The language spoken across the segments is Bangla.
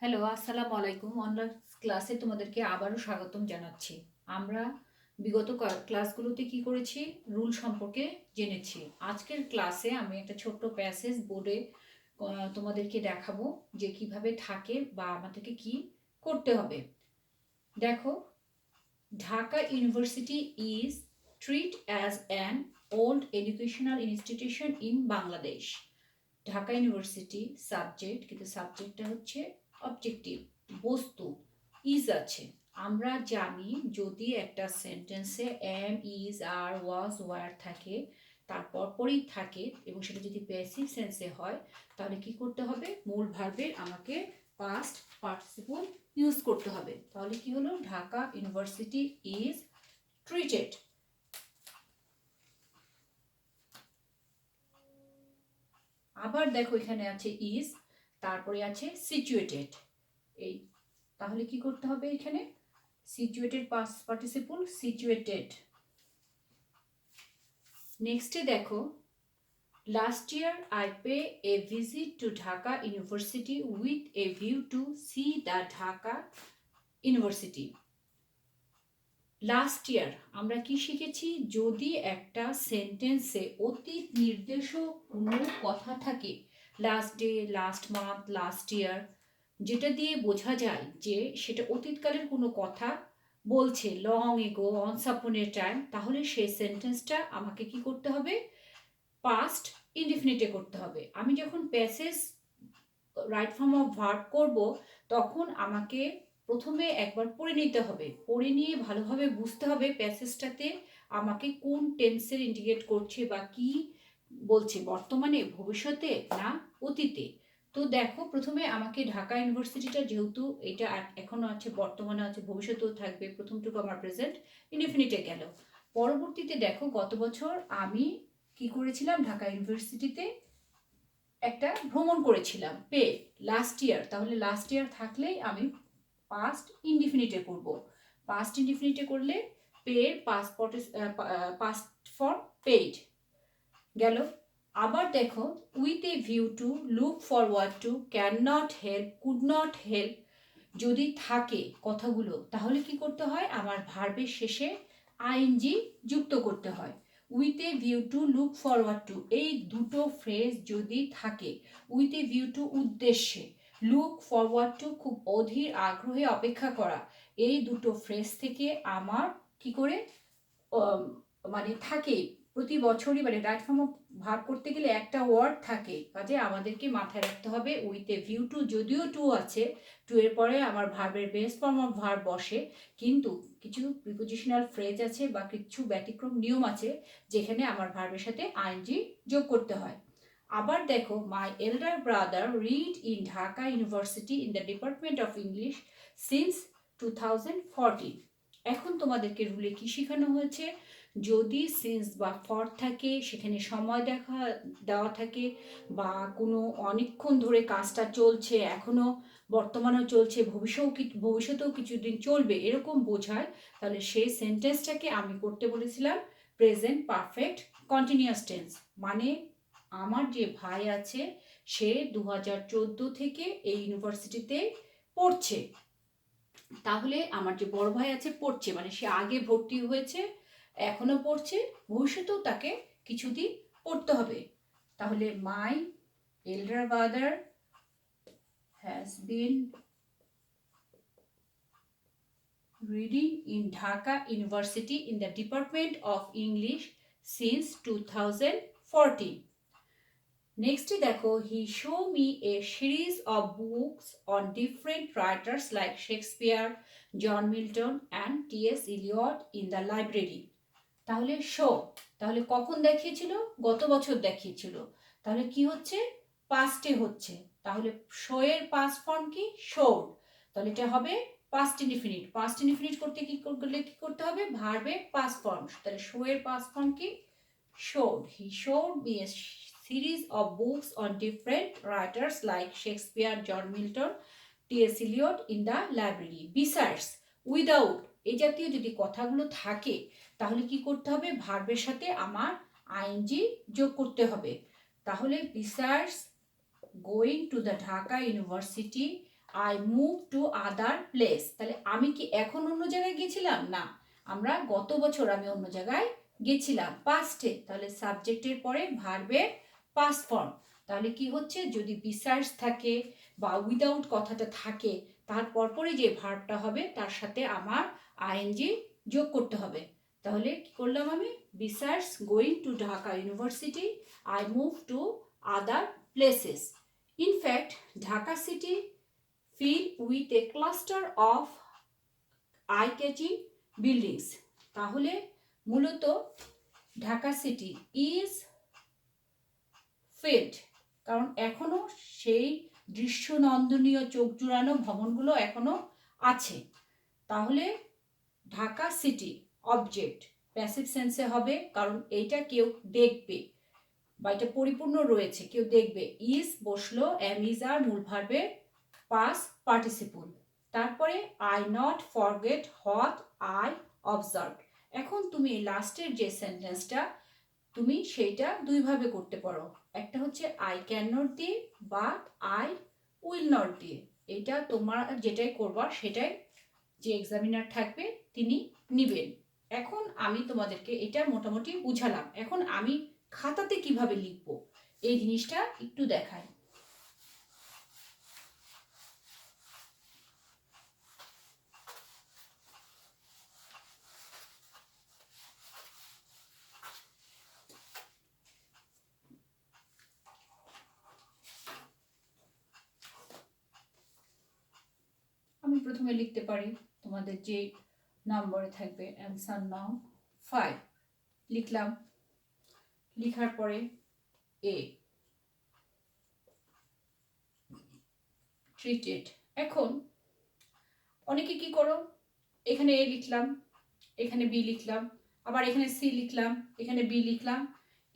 হ্যালো, আসসালামু আলাইকুম। অনলাইন ক্লাসে তোমাদেরকে আবারও স্বাগতম জানাচ্ছি। আমরা বিগত ক্লাসগুলোতে কি করেছি, রুল সম্পর্কে জেনেছি। আজকের ক্লাসে আমি একটা ছোট্ট প্যাসেজ বোর্ডে তোমাদেরকে দেখাবো যে কিভাবে থাকে বা আমাদেরকে কি করতে হবে। দেখো, Dhaka university is treat as an old educational institution in Bangladesh. Dhaka university subject, কিন্তু সাবজেক্টটা হচ্ছে অবজেক্টিভ, বস্তু ইজ আছে। আমরা জানি যদি একটা সেন্টেন্সে am, is, are, was, were থাকে, তারপর পরেই থাকে এবং সেটা যদি প্যাসিভ সেন্সে হয়, তাহলে কি করতে হবে, মূল ভার্বের আমাকে পাস্ট পার্টিসিপল ইউজ করতে হবে। তাহলে কি হলো, ঢাকা ইউনিভার্সিটি ইজ ট্রিটেড। আবার দেখো, এখানে আছে ইজ, তারপরে আছে সিচুয়েটেড। এই তাহলে কি করতে হবে, এখানে সিচুয়েটেড পাস্ট পার্টিসিপল সিচুয়েটেড। নেক্সটে দেখো, last year I pay a visit to Dhaka university with a view to C the Dhaka university. Last year আমরা কি শিখেছি, যদি একটা সেন্টেন্সে অতীত নির্দেশক কোনো কথা থাকে, last day, last month, last year, যেটা দিয়ে বোঝা যায় যে সেটা অতীতকালের কোনো কথা বলছে, লং এগো, অনস আপন এ টাইম, তাহলে সেই সেন্টেন্সটা আমাকে কি করতে হবে, পাস্ট ইনডিফিনিটে করতে হবে। আমি যখন passage right form of verb করব, তখন আমাকে প্রথমে একবার পড়ে নিতে হবে, পড়ে নিয়ে ভালোভাবে বুঝতে হবে প্যাসেজটাতে আমাকে কোন টেন্সের ইন্ডিকেট করছে বা কি বলছে, বর্তমানে, ভবিষ্যতে না অতীতে। তো দেখো, প্রথমে আমাকে ঢাকা ইউনিভার্সিটিটা, যেহেতু এটা এখনো আছে, বর্তমানে আছে, ভবিষ্যতেও থাকবে, প্রথমটুকু আমার প্রেজেন্ট ইনডিফিনিটে গেল। পরবর্তীতে দেখো, গত বছর আমি কি করেছিলাম, ঢাকা ইউনিভার্সিটিতে একটা ভ্রমণ করেছিলাম, পে, লাস্ট ইয়ার, তাহলে লাস্ট ইয়ার থাকলেই আমি পাস্ট ইনডিফিনিটে করব। পাস্ট ইনডিফিনিটে করলে পের পাসপোর্ট, পাস্ট ফর্ম পেইড গেল। আবার দেখো, with a view to, look forward to, can not help, could not help যদি থাকে কথাগুলো, তাহলে কি করতে হয়, আমার ভার্বের শেষে আইএনজি যুক্ত করতে হয়। With a view to, look forward to, এই দুটো ফ্রেজ যদি থাকে, উইথ এ ভিউ টু উদ্দেশ্যে, লুক ফরওয়ার্ড টু খুব অধীর আগ্রহে অপেক্ষা করা, এই দুটো ফ্রেজ থেকে আমার কি করে মানে থাকে, প্রতি বছরই মানে রাইট ফর্ম অফ ভার্ব করতে গেলে একটা ওয়ার্ড থাকে, কাজে আমাদেরকে মাথায় রাখতে হবে উইথ এ ভিউ টু, যদিও টু আছে, টু এর পরে আমার ভার্বের বেস ফর্ম অফ ভার্ব বসে, কিন্তু কিছু প্রিপোজিশনাল ফ্রেজ আছে বা কিছু ব্যতিক্রম নিয়ম আছে যেখানে আমার ভার্বের সাথে আইএনজি যোগ করতে হয়। আবার দেখো, my elder brother read in Dhaka university in the department of English since 2014। এখন তোমাদেরকে রুলে কি শেখানো হয়েছে, যদি সিন্স বা ফর থাকে, সেখানে সময় দেওয়া থাকে, বা কোনো অনেকক্ষণ ধরে কাজটা চলছে, এখনো বর্তমানেও চলছে, ভবিষ্যতেও কিছুদিন চলবে, এরকম বোঝায়, তাহলে সেই সেন্টেন্সটাকে আমি করতে বলেছিলাম প্রেজেন্ট পারফেক্ট কন্টিনিউয়াস টেন্স। মানে আমার যে ভাই আছে, সে 2014 থেকে এই ইউনিভার্সিটিতে পড়ছে, তাহলে আমার যে বড় ভাই আছে পড়ছে, মানে সে আগে ভর্তি হয়েছে, এখনো পড়ছে, ভবিষ্যতেও তাকে কিছুদিন পড়তে হবে। তাহলে my elder brother has been reading in Dhaka University in the Department of English since 2014. Next দেখো, he show me a series of books on different writers like Shakespeare, John Milton and T.S. Eliot in the library. তাহলে শো, তাহলে কখন দেখিয়েছিল, গত বছর দেখিয়েছিল, তাহলে কি হচ্ছে, পাস্টে হচ্ছে, তাহলে শো এর পাস্ট ফর্ম কি, শোড, তাহলে এটা হবে পাস্ট ইনডিফিনিট। পাস্ট ইনডিফিনিট করতে কি করলে কি করতে হবে, ভার্বের পাস্ট ফর্ম, তাহলে শো এর পাস্ট ফর্ম কি, showed. He showed me a series of books on different writers like Shakespeare, John Milton, T.S. Eliot in the library. Besides, without, এই জাতীয় যদি কথাগুলো থাকে, তাহলে কি করতে হবে, ভার্বের সাথে আমার আইএনজি যোগ করতে হবে। তাহলে besides going to the Dhaka University, I move to other place. তাহলে আমি কি এখন অন্য জায়গায় গেছিলাম? না, আমরা গত বছর আমি অন্য জায়গায় গেছিলাম, পাস্টে। তাহলে সাবজেক্টের পরে ভার্বের পাস্ট ফর্ম। তাহলে কি হচ্ছে, যদি বিসার্স থাকে বা উইদাউট কথাটা থাকে, তার পরপরই যে ভার্বটা হবে তার সাথে আমার আইএনজি যোগ করতে হবে। তাহলে কি করলাম আমি? বিসার্স going to Dhaka university, I move to other places. In fact, Dhaka city filled with a cluster of eye-catching buildings. তাহলে মূলত ঢাকা সিটি ইজ ফিল্ড, কারণ এখনো সেই দৃশ্যনন্দনীয় চোখ জুড়ানো ভবনগুলো এখনো আছে। তাহলে ঢাকা সিটি অবজেক্ট প্যাসিভ সেন্সে হবে, কারণ এইটা কেউ দেখবে বা এটা পরিপূর্ণ রয়েছে, কেউ দেখবে। ইজ বসলো, এম ইজ আর মূল ভার্বের পাস্ট পার্টিসিপল। তারপরে I not forget what I observe. এখন তুমি লাস্টের যে সেন্টেন্সটা তুমি সেইটা দুইভাবে করতে পারো। একটা হচ্ছে আই ক্যান নট দিয়ে বা আই উইল নট দিয়ে। এটা তোমার যেটাই করবা সেটাই যে এক্সামিনার থাকবে তিনি নিবেন। এখন আমি তোমাদেরকে এটা মোটামুটি বুঝালাম। এখন আমি খাতাতে কিভাবে লিখবো এই জিনিসটা একটু দেখাই। আমি প্রথমে লিখতে পারি, তোমাদের যে নম্বরে থাকবে অ্যান্সার নাও 5 লিখলাম। লিখার পরে এ ট্রিটেড। এখন অনেকে কি করো, এখানে এ লিখলাম, এখানে বি লিখলাম, আবার এখানে সি লিখলাম, এখানে বি লিখলাম।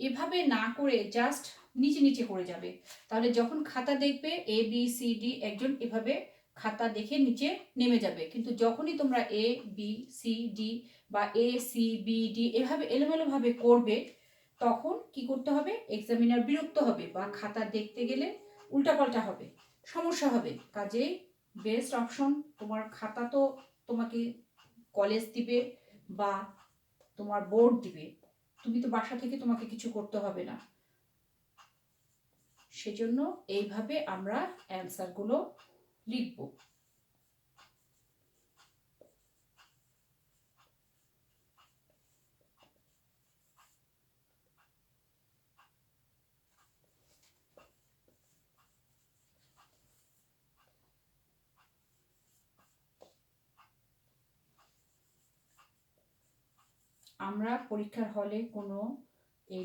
এভাবে না করে জাস্ট নিচে নিচে করে যাবে। তাহলে যখন খাতা দেখবে এ বি সি ডি, একজন এভাবে খাতা দেখে নিচে নেমে যাবে। কিন্তু যখনই তোমরা এ বি সি ডি বা এ সি বি ডি এভাবে এলোমেলোভাবে করবে, তখন কি করতে হবে, এক্সামিনার বিরক্ত হবে বা খাতা দেখতে গেলে উল্টাপাল্টা হবে, সমস্যা হবে। কাজেই বেস্ট অপশন, তোমার খাতা তো তোমাকে কলেজ দিবে বা তোমার বোর্ড দিবে, তুমি তো বাসা থেকে তোমাকে কিছু করতে হবে না। সেজন্য এইভাবে আমরা অ্যান্সারগুলো লিখব। আমরা পরীক্ষার হলে কোনো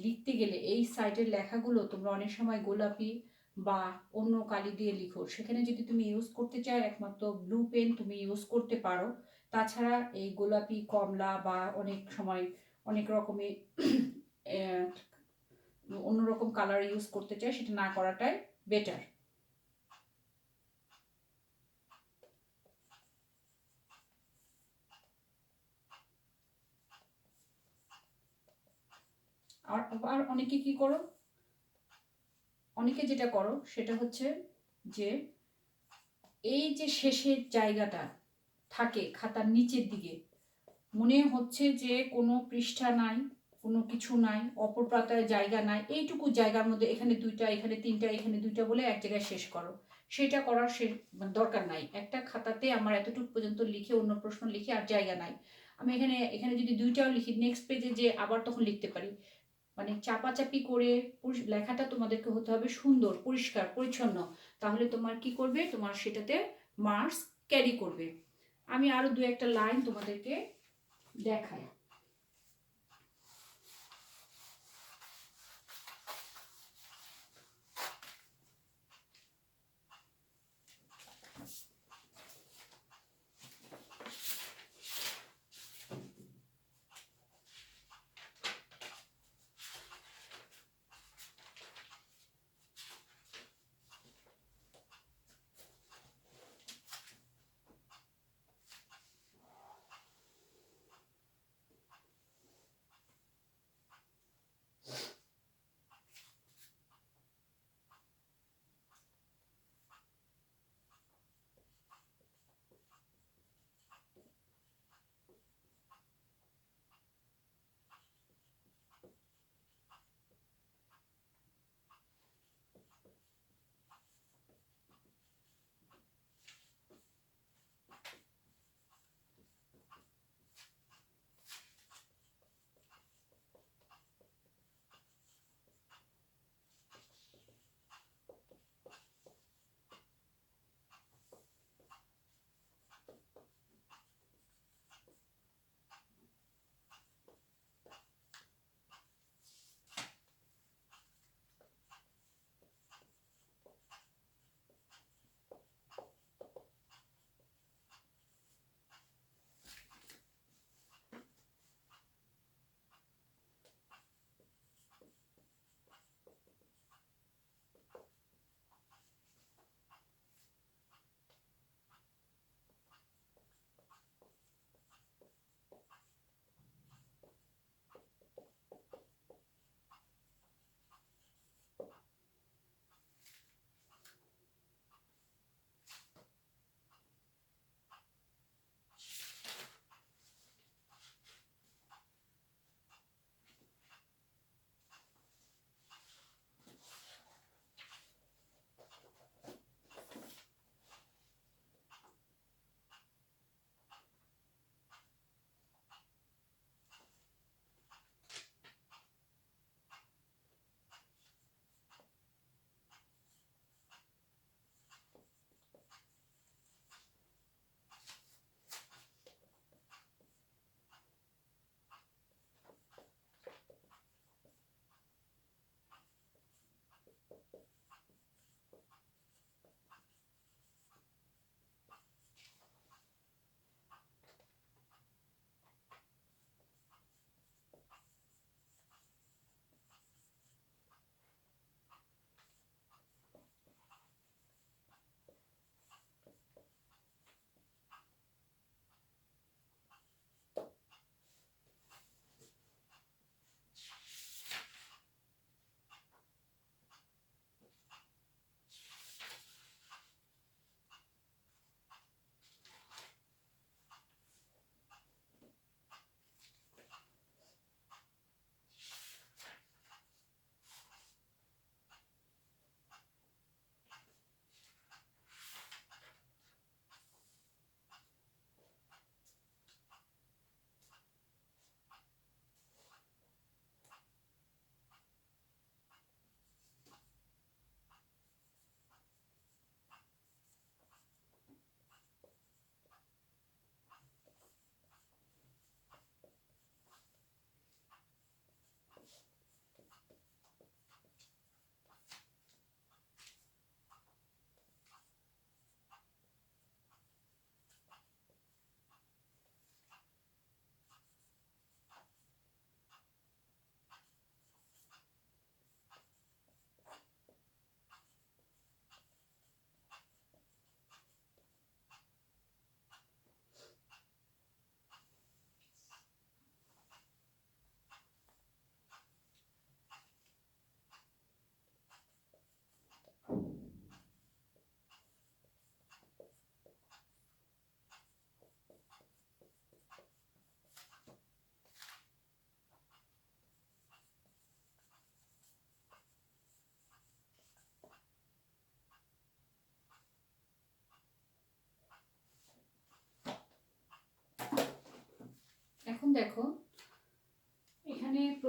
লিখতে গেলে এই সাইডের লেখাগুলো তোমরা অনেক সময় গোলাপি বা অন্য কালি দিয়ে লিখো, সেখানে যদি তুমি ইউজ করতে চাও একমাত্র ব্লু পেন তুমি ইউজ করতে পারো। তাছাড়া এই গোলাপি, কমলা বা অনেক সময় অনেক রকমের অন্যরকম কালার ইউজ করতে চাই, সেটা না করাটাই বেটার। আর অনেকে কি করো, অনেকে যেটা করো সেটা হচ্ছে যে এই যে শেষের জায়গাটা থাকে খাতার নিচের দিকে, মনে হচ্ছে যে কোনো পৃষ্ঠা নাই, কোনো কিছু নাই, অপর পাতায় জায়গা নাই, এইটুকু জায়গার মধ্যে এখানে দুইটা, এখানে তিনটা, এখানে দুইটা বলে এক জায়গায় শেষ করো। সেটা করার দরকার নাই। একটা খাতাতে আমার এতটুকু পর্যন্ত লিখে অন্য প্রশ্ন লিখে আর জায়গা নাই, আমি এখানে এখানে যদি দুইটাও লিখি নেক্সট পেজে যে আবার তখন লিখতে পারি। মানে চাপাচাপি করে লেখাটা তোমাদেরকে হতে হবে সুন্দর, পরিষ্কার, পরিচ্ছন্ন। তাহলে তোমার কি করবে, তোমার সেটাতে মার্কস ক্যারি করবে। আমি আরো দু একটা লাইন তোমাদেরকে দেখাই।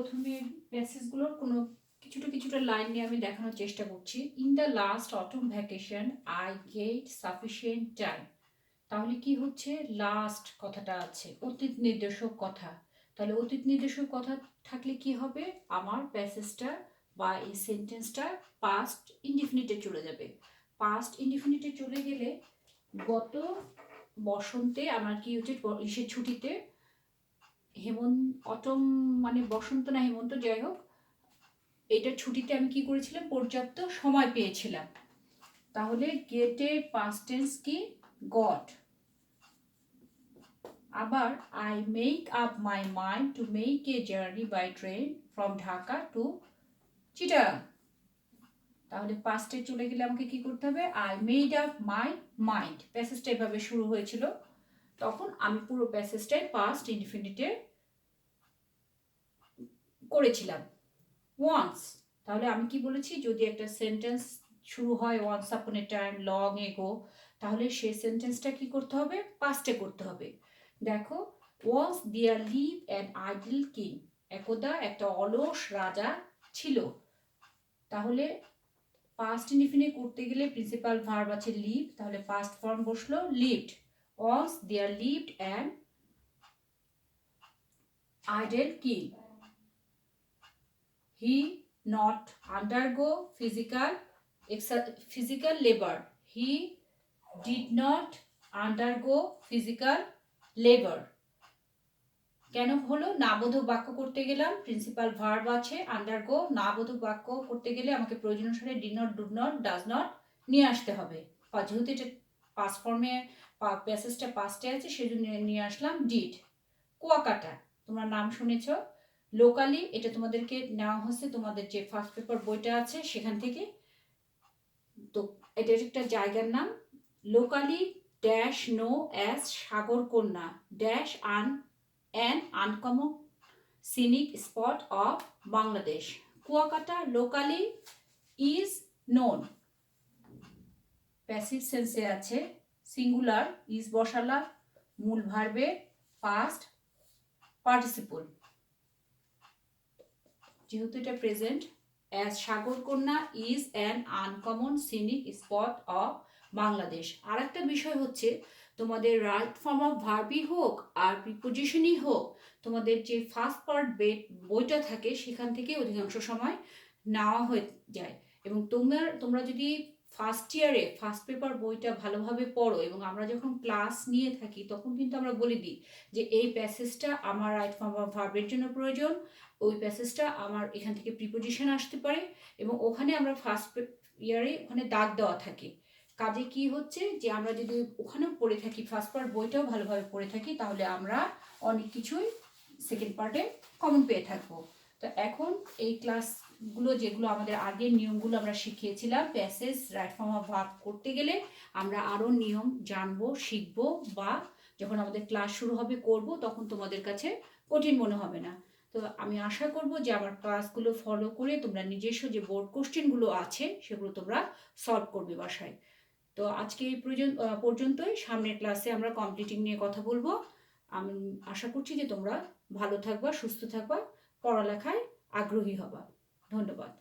প্রথমে প্যাসেজগুলোর কোনো কিছুটা লাইন নিয়ে আমি দেখানোর চেষ্টা করছি। In the last autumn vacation I get sufficient time. তাহলে কি হচ্ছে, লাস্ট কথাটা আছে, অতীত নির্দেশক কথা। তাহলে অতীত নির্দেশক কথা থাকলে কি হবে, আমার প্যাসেজটা বা এই সেন্টেন্সটা পাস্ট ইনডিফিনিটে চলে যাবে। পাস্ট ইনডিফিনিটে চলে গেলে গত বসন্তে আমার কি হচ্ছে, গ্রীষ্মের ছুটিতে অটম মানে বসন্ত না হেমন্ত, যাই হোক, এটার ছুটিতে আমি কি করেছিলাম, পর্যাপ্ত সময় পেয়েছিলাম। তাহলে গেটের পাস্ট টেন্স কি, গট। আবার I make up my mind to make a journey by train from Dhaka to Chittagong. তাহলে পাস্টে চলে গেলে আমাকে কি করতে হবে, I made up my mind. প্যাসেজটা এভাবে শুরু হয়েছিল, তখন আমি পুরো প্যাসেজটাই পাস্ট ইনডিফিনিটে করেছিলাম। ওয়ান্স, তাহলে আমি কি বলেছি, যদি একটা সেন্টেন্স শুরু হয় ওয়ান্স আপন এ টাইম, লং এগো, তাহলে সেই সেন্টেন্সটা কি করতে হবে, পাস্টে করতে হবে। দেখো, once there live an idle king, একদা একটা অলস রাজা ছিল। তাহলে পাস্ট ইনডিফিনিট করতে গেলে প্রিন্সিপাল ভার্ব আছে লিভ, তাহলে পাস্ট ফর্ম বসলো lived. Once there lived an idle king, he not undergo physical labor, he did not undergo physical labor। কেন হলো, নাবোধক বাক্য করতে গেলাম, প্রিন্সিপাল ভার্ব আছে আন্ডারগো, নাবোধক বাক্য করতে গেলে আমাকে প্রয়োজন অনুসারে did not, do not, does not নিয়ে আসতে হবে। যেহেতু এটা পাস্ট ফর্মে, প্যাসেজটা পাস্টে আছে, সেজন্য নিয়ে আসলাম ডিড। কুয়াকাটা, তোমরা নাম শুনেছ। লোকালি, এটা তোমাদেরকে নেওয়া হচ্ছে তোমাদের যে ফার্স্ট পেপার বইটা আছে সেখান থেকে। তো এটা একটা জায়গার নাম। Locally dash know as Sagarkanya dash an uncommon scenic spot of Bangladesh. Kuakata locally is known, passive সেন্সে আছে, সিঙ্গুলার, ইজ বসালা, মূল ভার্বে পাস্ট পার্টিসিপল। যেহেতু এটা present, as Sagarkanya is an uncommon scenic spot of Bangladesh. আর একটা বিষয় হচ্ছে, তোমাদের রাইট ফর্ম অফ ভার্বই হোক আর প্রিপোজিশনই হোক, তোমাদের যে ফার্স্ট পার্ট বইটা থাকে সেখান থেকে অধিকাংশ সময় নেওয়া হয়ে যায়। এবং তোমরা যদি ফার্স্ট ইয়ারে ফার্স্ট পেপার বইটা ভালোভাবে পড়ো, এবং আমরা যখন ক্লাস নিয়ে থাকি তখন কিন্তু আমরা বলে দিই যে এই প্যাসেজটা আমার রাইট ফর্ম অফ ভার্বের জন্য প্রয়োজন, ওই প্যাসেজটা আমার এখান থেকে প্রিপোজিশন আসতে পারে, এবং ওখানে আমরা ফার্স্ট ইয়ারে ওখানে দাগ দেওয়া থাকে। কাজে কি হচ্ছে, যে আমরা যদি ওখানেও পড়ে থাকি, ফার্স্ট পার্ট বইটাও ভালোভাবে পড়ে থাকি, তাহলে আমরা অনেক কিছুই সেকেন্ড পার্টে কমন পেয়ে থাকবো। তো এখন এই ক্লাসগুলো, যেগুলো আমাদের আগের নিয়মগুলো আমরা শিখিয়েছিলাম, passage right form of verb করতে গেলে আমরা আরও নিয়ম জানবো, শিখবো, বা যখন আমাদের ক্লাস শুরু হবে করব, তখন তোমাদের কাছে কঠিন মনে হবে না। তো আমি আশা করব যে আমার ক্লাসগুলো ফলো করে তোমরা নিজস্ব যে বোর্ড কোশ্চেনগুলো আছে সেগুলো তোমরা সলভ করবে বাসায়। তো আজকে এই পর্যন্তই। সামনের ক্লাসে আমরা কমপ্লিটিং নিয়ে কথা বলবো। আমি আশা করছি যে তোমরা ভালো থাকবা, সুস্থ থাকবা, পড়ালেখায় আগ্রহী হবা। ধন্যবাদ।